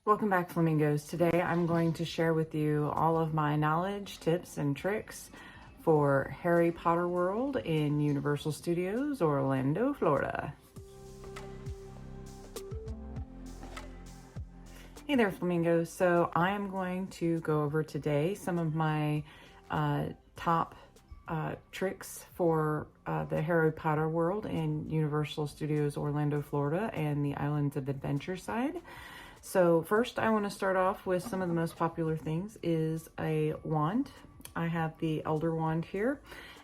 Welcome back, Flamingos. Today I'm going to share with you all of my knowledge, tips, and tricks for Harry Potter World in Universal Studios, Orlando, Florida. Hey there, Flamingos. So I am going to go over today some of my top tricks for the Harry Potter World in Universal Studios, Orlando, Florida, and the Islands of Adventure side. So first I want to start off with some of the most popular things is a wand. I have the Elder Wand here,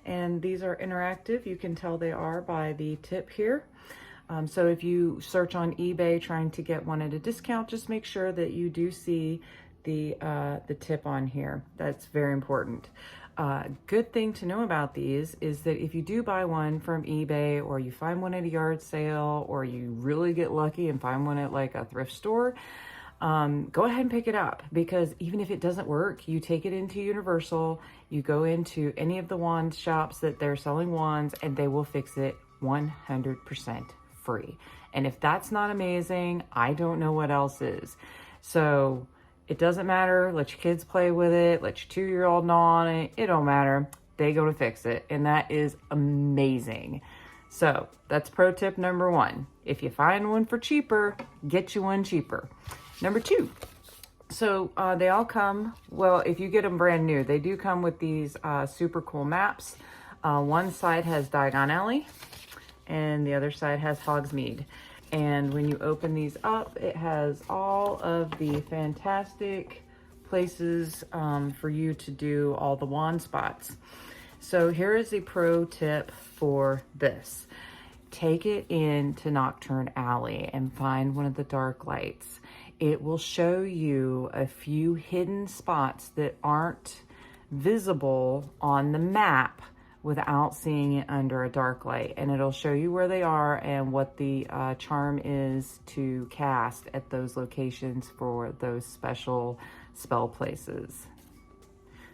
and these are interactive. You can tell they are by the tip here. So if you search on eBay trying to get one at a discount, just make sure that you do see the tip on here. That's very important. Good thing to know about these is that if you do buy one from eBay, or you find one at a yard sale, or you really get lucky and find one at like a thrift store, go ahead and pick it up, because even if it doesn't work, you take it into Universal, you go into any of the wand shops that they're selling wands, and they will fix it 100% free. And if that's not amazing, I don't know what else is. So it doesn't matter. Let your kids play with it. Let your 2-year-old gnaw on it. It don't matter. They go to fix it. And that is amazing. So that's pro tip number 1. If you find one for cheaper, get you one cheaper. Number 2. So they all come, well, if you get them brand new, they do come with these super cool maps. One side has Diagon Alley, and the other side has Hogsmeade. And when you open these up, it has all of the fantastic places for you to do all the wand spots. So here is a pro tip for this. Take it into Knockturn Alley and find one of the dark lights. It will show you a few hidden spots that aren't visible on the map without seeing it under a dark light, and it'll show you where they are and what the charm is to cast at those locations for those special spell places.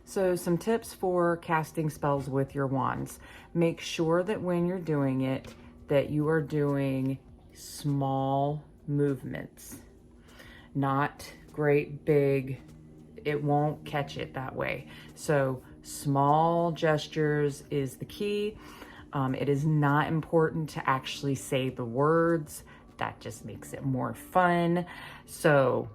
So some tips for casting spells with your wands. Make sure that when you're doing it, that you are doing small movements, not great big. It won't catch it that way. So small gestures is the key. It is not important to actually say the words. That just makes it more fun. So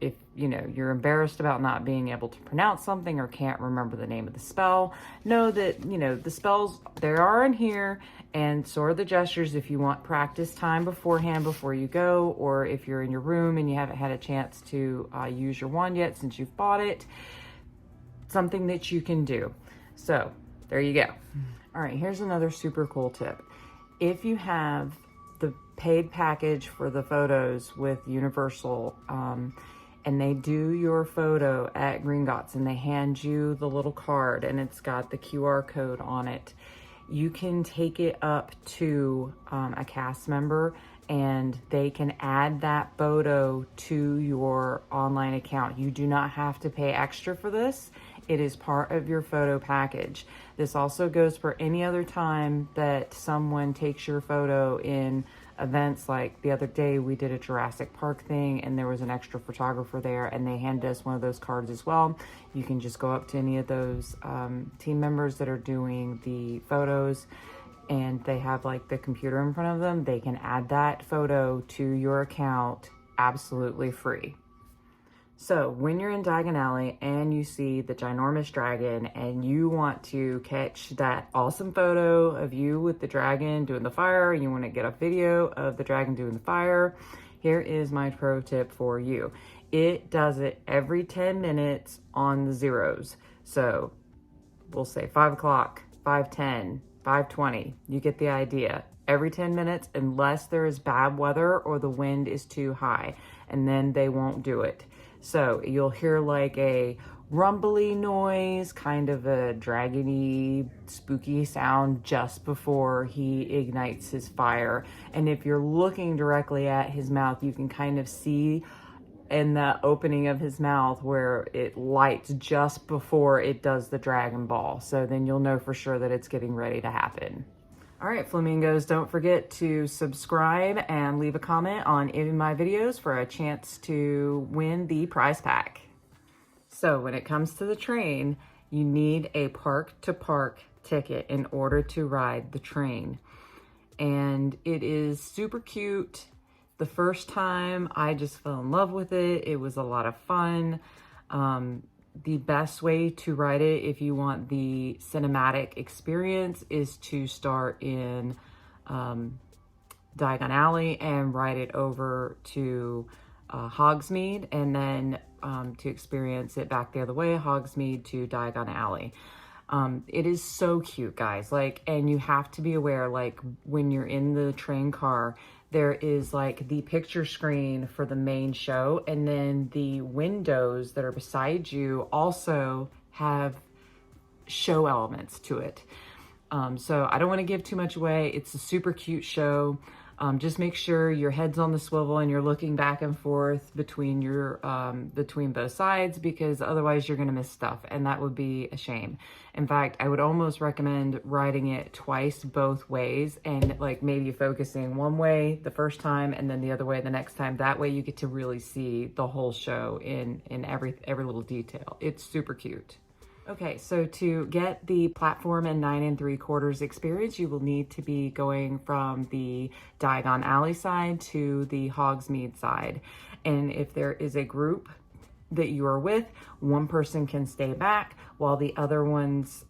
if you're embarrassed about not being able to pronounce something or can't remember the name of the spell, know that the spells, they are in here, and so are the gestures if you want practice time beforehand before you go, or if you're in your room and you haven't had a chance to use your wand yet since you've bought it. Something that you can do. So there you go. All right, here's another super cool tip. If you have the paid package for the photos with Universal, and they do your photo at Gringotts, and they hand you the little card and it's got the QR code on it, you can take it up to a cast member, and they can add that photo to your online account. You do not have to pay extra for this. It is part of your photo package. This also goes for any other time that someone takes your photo in events. Like the other day we did a Jurassic Park thing, and there was an extra photographer there, and they handed us one of those cards as well. You can just go up to any of those team members that are doing the photos, and they have like the computer in front of them. They can add that photo to your account absolutely free. So when you're in Diagon Alley and you see the ginormous dragon and you want to catch that awesome photo of you with the dragon doing the fire, and you want to get a video of the dragon doing the fire, here is my pro tip for you. It does it every 10 minutes on the zeros. So we'll say 5 o'clock, 5:10, 5:20. You get the idea. Every 10 minutes, unless there is bad weather or the wind is too high, and then they won't do it. So you'll hear like a rumbly noise, kind of a dragony, spooky sound just before he ignites his fire. And if you're looking directly at his mouth, you can kind of see in the opening of his mouth where it lights just before it does the Dragon Ball. So then you'll know for sure that it's getting ready to happen. All right, flamingos, don't forget to subscribe and leave a comment on any of my videos for a chance to win the prize pack. So when it comes to the train, you need a park-to-park ticket in order to ride the train. And it is super cute. The first time I just fell in love with it. It was a lot of fun. The best way to ride it, if you want the cinematic experience, is to start in Diagon Alley and ride it over to Hogsmeade, and then to experience it back the other way, Hogsmeade to Diagon Alley. It is so cute, guys. Like, and you have to be aware, like, when you're in the train car, there is like the picture screen for the main show, and then the windows that are beside you also have show elements to it. So I don't want to give too much away. It's a super cute show. Just make sure your head's on the swivel and you're looking back and forth between your between both sides, because otherwise you're going to miss stuff, and that would be a shame. In fact, I would almost recommend riding it twice both ways, and like maybe focusing one way the first time and then the other way the next time. That way you get to really see the whole show in every little detail. It's super cute. Okay, so to get the platform and 9 3/4 experience, you will need to be going from the Diagon Alley side to the Hogsmeade side. And if there is a group that you are with, one person can stay back while the other ones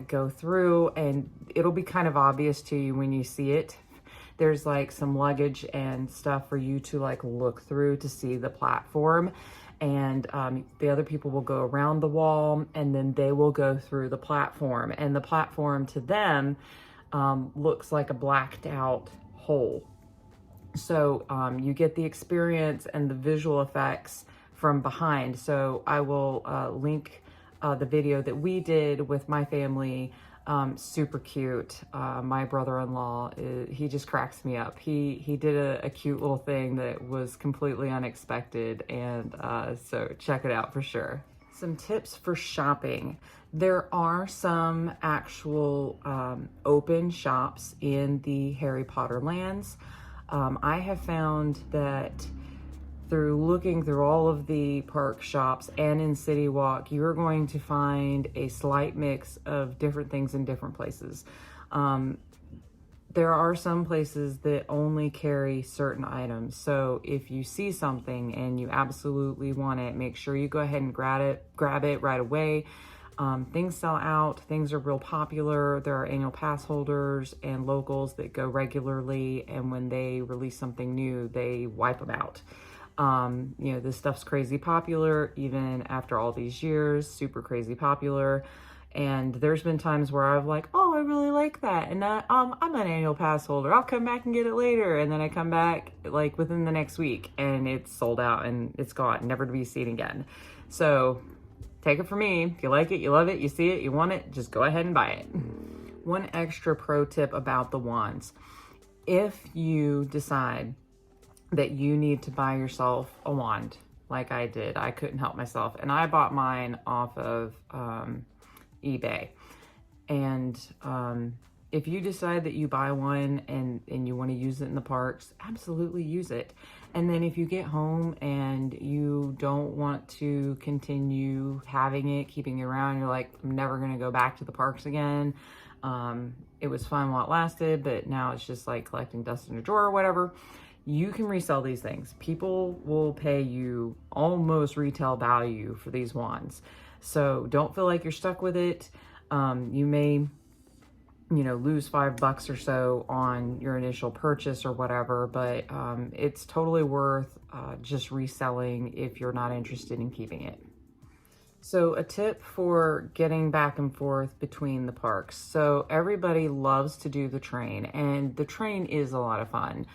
go through, and it'll be kind of obvious to you when you see it. There's like some luggage and stuff for you to like look through to see the platform. And the other people will go around the wall, and then they will go through the platform. And the platform to them looks like a blacked out hole. So you get the experience and the visual effects from behind. So I will link the video that we did with my family. Super cute. My brother-in-law, he just cracks me up. He did a cute little thing that was completely unexpected, and so check it out for sure. Some tips for shopping. There are some actual open shops in the Harry Potter lands. I have found that through looking through all of the park shops and in City Walk, you're going to find a slight mix of different things in different places. There are some places that only carry certain items. So if you see something and you absolutely want it, make sure you go ahead and grab it right away. Things sell out, things are real popular. There are annual pass holders and locals that go regularly, and when they release something new, they wipe them out. You know, this stuff's crazy popular, even after all these years, super crazy popular. And there's been times where I've like, oh, I really like that. And I'm an annual pass holder. I'll come back and get it later. And then I come back like within the next week and it's sold out and it's gone, never to be seen again. So take it from me. If you like it, you love it, you see it, you want it, just go ahead and buy it. One extra pro tip about the wands. If you decide that you need to buy yourself a wand, like I did, I couldn't help myself, and I bought mine off of eBay. And if you decide that you buy one and you want to use it in the parks, absolutely use it. And then if you get home and you don't want to continue having it, keeping it around, you're like, I'm never going to go back to the parks again. It was fun while it lasted, but now it's just like collecting dust in a drawer or whatever. You can resell these things. People will pay you almost retail value for these wands. So don't feel like you're stuck with it. You may, lose $5 or so on your initial purchase or whatever, but it's totally worth just reselling if you're not interested in keeping it. So a tip for getting back and forth between the parks. So everybody loves to do the train, and the train is a lot of fun.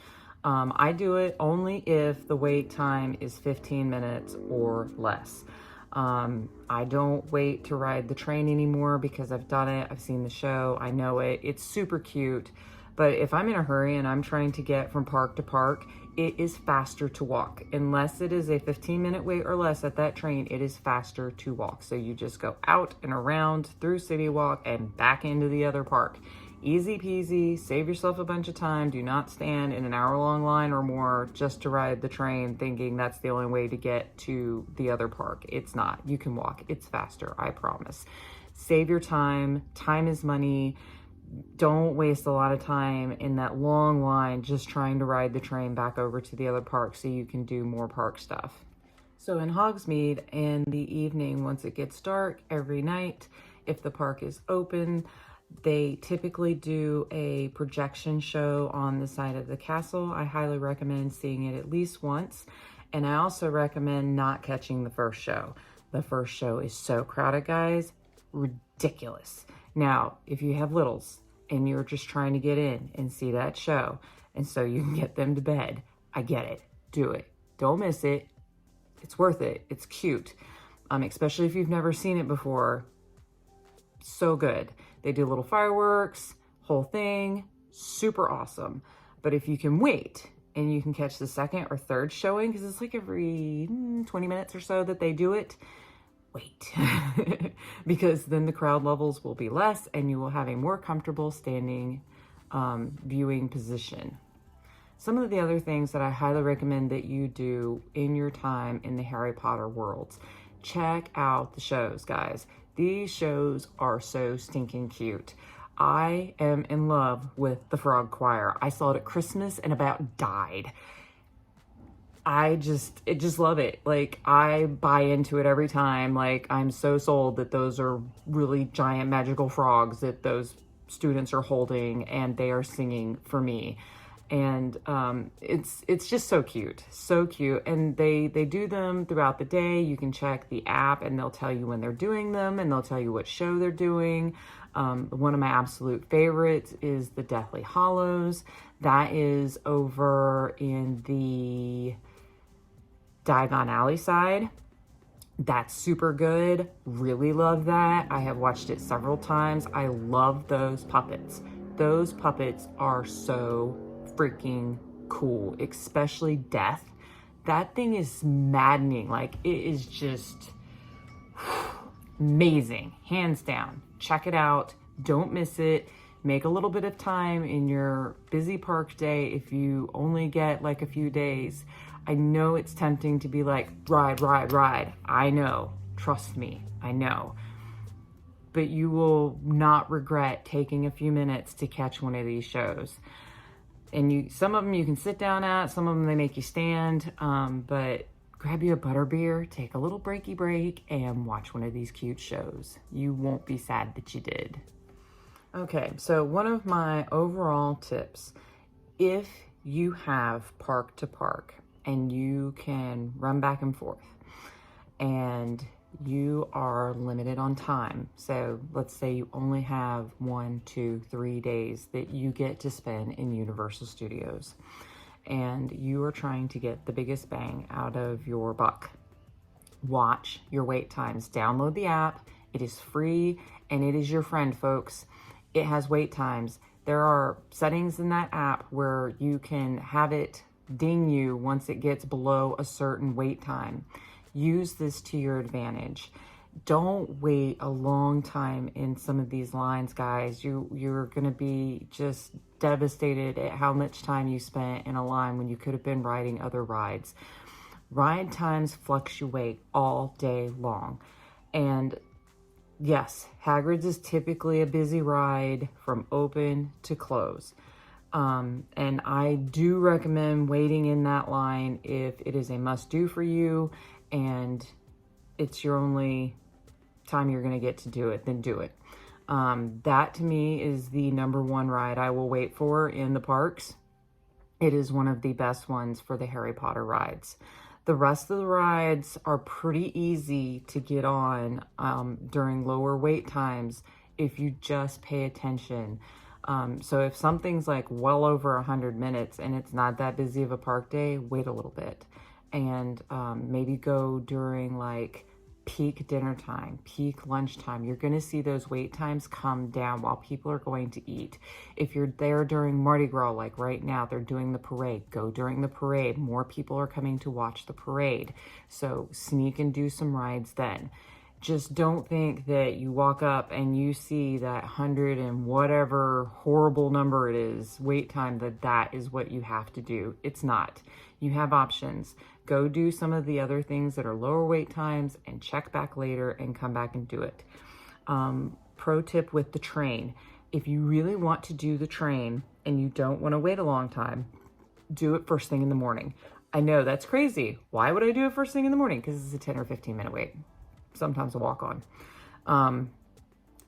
I do it only if the wait time is 15 minutes or less. I don't wait to ride the train anymore because I've done it. I've seen the show. I know it. It's super cute. But if I'm in a hurry and I'm trying to get from park to park, it is faster to walk. Unless it is a 15-minute wait or less at that train, it is faster to walk. So you just go out and around through City Walk and back into the other park. Easy peasy, save yourself a bunch of time. Do not stand in an hour-long line or more just to ride the train thinking that's the only way to get to the other park. It's not. You can walk. It's faster, I promise. Save your time. Time is money. Don't waste a lot of time in that long line just trying to ride the train back over to the other park so you can do more park stuff. So in Hogsmeade, in the evening, once it gets dark, every night, if the park is open, they typically do a projection show on the side of the castle. I highly recommend seeing it at least once. And I also recommend not catching the first show. The first show is so crowded, guys. Ridiculous. Now, if you have littles and you're just trying to get in and see that show, and so you can get them to bed, I get it. Do it. Don't miss it. It's worth it. It's cute. Especially if you've never seen it before. So good. They do little fireworks, whole thing, super awesome. But if you can wait and you can catch the second or third showing, because it's like every 20 minutes or so that they do it, wait. Because then the crowd levels will be less and you will have a more comfortable standing viewing position. Some of the other things that I highly recommend that you do in your time in the Harry Potter worlds. Check out the shows, guys. These shows are so stinking cute. I am in love with the Frog Choir. I saw it at Christmas and about died. I just love it. Like, I buy into it every time. Like, I'm so sold that those are really giant magical frogs that those students are holding and they are singing for me. And it's just so cute, and they do them throughout the day. You can check the app and they'll tell you when they're doing them and they'll tell you what show they're doing. One of my absolute favorites is the Deathly Hallows. That is over in the Diagon Alley side. That's super good. Really love that. I have watched it several times. I love those puppets. Those puppets are so freaking cool, especially Death. That thing is maddening. Like, it is just amazing, hands down. Check it out. Don't miss it. Make a little bit of time in your busy park day if you only get like a few days. I know it's tempting to be like, ride. I know. Trust me, I know. But you will not regret taking a few minutes to catch one of these shows. And some of them you can sit down at, some of them they make you stand, but grab you a butterbeer, take a little breaky break, and watch one of these cute shows. You won't be sad that you did. Okay, so one of my overall tips, if you have park to park and you can run back and forth and you are limited on time. So let's say you only have 1, 2, 3 days that you get to spend in Universal Studios and you are trying to get the biggest bang out of your buck. Watch your wait times. Download the app. It is free and it is your friend, folks. It has wait times. There are settings in that app where you can have it ding you once it gets below a certain wait time. Use this to your advantage. Don't wait a long time in some of these lines, guys. You're going to be just devastated at how much time you spent in a line when you could have been riding other rides. Ride times fluctuate all day long. And yes, Hagrid's is typically a busy ride from open to close. And I do recommend waiting in that line if it is a must-do for you and it's your only time you're going to get to do it, then do it. That to me is the number one ride I will wait for in the parks. It is one of the best ones for the Harry Potter rides. The rest of the rides are pretty easy to get on during lower wait times if you just pay attention. So if something's like well over 100 minutes and it's not that busy of a park day, wait a little bit. And maybe go during like peak dinner time, peak lunchtime. You're going to see those wait times come down while people are going to eat. If you're there during Mardi Gras, like right now, they're doing the parade, go during the parade. More people are coming to watch the parade. So sneak and do some rides then. Just don't think that you walk up and you see that 100 and whatever horrible number it is, wait time, that is what you have to do. It's not. You have options. Go do some of the other things that are lower wait times and check back later and come back and do it. Pro tip with the train. If you really want to do the train and you don't want to wait a long time, do it first thing in the morning. I know that's crazy. Why would I do it first thing in the morning? Because it's a 10 or 15 minute wait. Sometimes a walk on.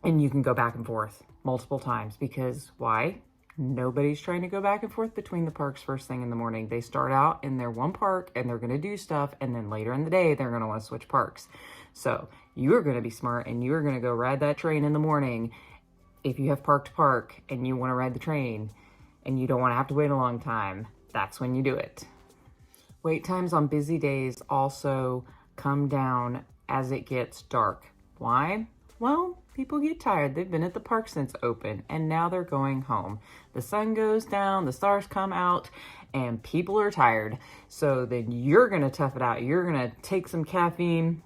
And you can go back and forth multiple times because why? Nobody's trying to go back and forth between the parks first thing in the morning. They start out in their one park and they're going to do stuff. And then later in the day, they're going to want to switch parks. So you're going to be smart and you're going to go ride that train in the morning. If you have park to park and you want to ride the train and you don't want to have to wait a long time, that's when you do it. Wait times on busy days also come down as it gets dark. Why? Well, people get tired. They've been at the park since open and now they're going home. The sun goes down, the stars come out, and people are tired. So then you're going to tough it out. You're going to take some caffeine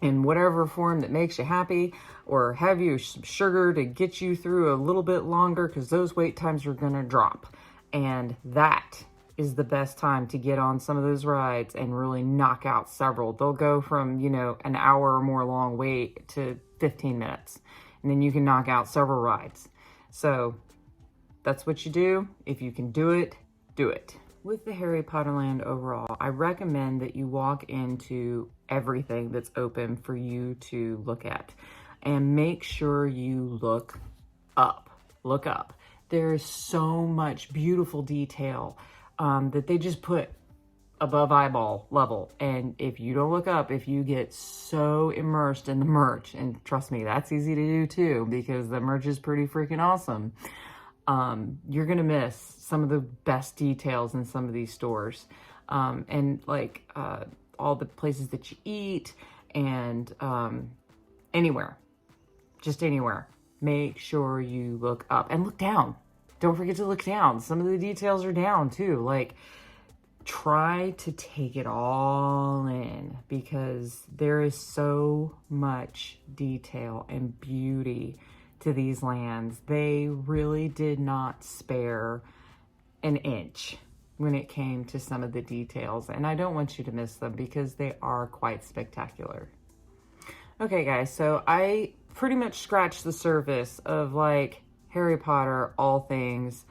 in whatever form that makes you happy, or have you some sugar to get you through a little bit longer because those wait times are going to drop. And that is the best time to get on some of those rides and really knock out several. They'll go from, an hour or more long wait to 15 minutes. And then you can knock out several rides. So that's what you do. If you can do it, do it. With the Harry Potter Land overall, I recommend that you walk into everything that's open for you to look at. And make sure you look up. Look up. There is so much beautiful detail that they just put above eyeball level. And if you don't look up, if you get so immersed in the merch, and trust me, that's easy to do too, because the merch is pretty freaking awesome, you're going to miss some of the best details in some of these stores. And like all the places that you eat and anywhere, just anywhere. Make sure you look up and look down. Don't forget to look down. Some of the details are down too. Like, try to take it all in because there is so much detail and beauty to these lands. They really did not spare an inch when it came to some of the details. And I don't want you to miss them because they are quite spectacular. Okay, guys, so I pretty much scratched the surface of like Harry Potter, all things.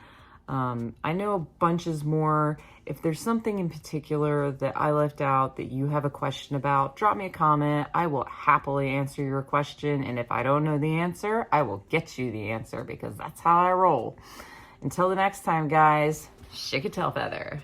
I know bunches more. If there's something in particular that I left out that you have a question about, drop me a comment. I will happily answer your question. And if I don't know the answer, I will get you the answer because that's how I roll. Until the next time, guys, shake a tail feather.